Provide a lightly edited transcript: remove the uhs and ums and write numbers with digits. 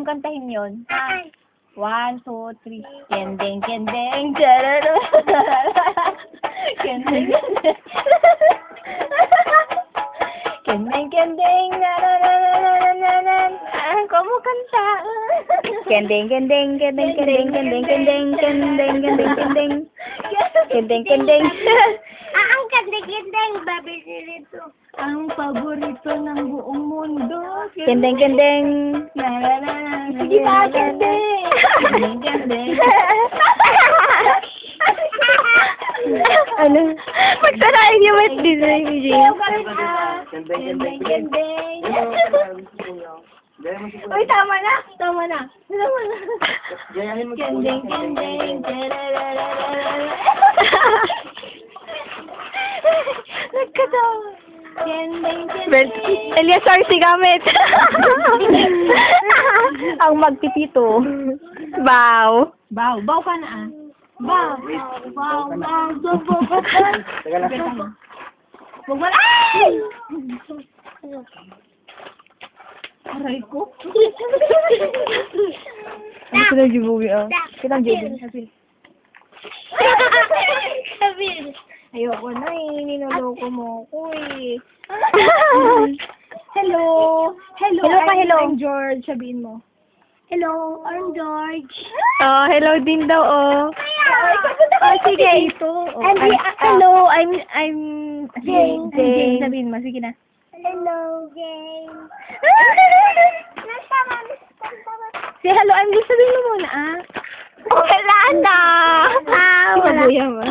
Anong kantahin yun? One, two, three. Kendeng, kendeng, chararo. Kendeng, kendeng. Kendeng, kendeng, nanananananan. Kamu kanta. Kendeng, kendeng, kendeng, kendeng, kendeng, kendeng, kendeng, kendeng, kendeng. Kendeng, kendeng. Ang kendeng-kendeng, baby nito. Ang paborito ng buong mundo. Kendeng, kendeng. Sige ba, kendeng. Kendeng, kendeng. Ano? Magsarain niyo mas design ni Jane. Kendeng, kendeng. Uy, tama na. Tama na. Tama na. Kendeng, kendeng. Nagkatawa. Kendeng, kendeng. Eliasar si gamit. Ang magpipito. Bow. Baw. Baw ka na ah. Baw. Baw. Baw. Baw. Teka lang. Huwag mo na. Ay! Aray ko. Ito na Jubuwi ah. Kita ang Jubuwi. Sabil. Ayoko na eh. Ninoloko mo ko eh. Hello. Hello. Hello ka, hello. I'm George. Sabihin mo. Hello, I'm George. Oh, hello din daw, oh. Oh, sige. Ito. Hello, I'm Jane. Jane. Sabihin mo. Sige na. Hello, Jane. Say hello. I'm Jane. Sabihin mo muna ah. Wala na. Sinabuya mo.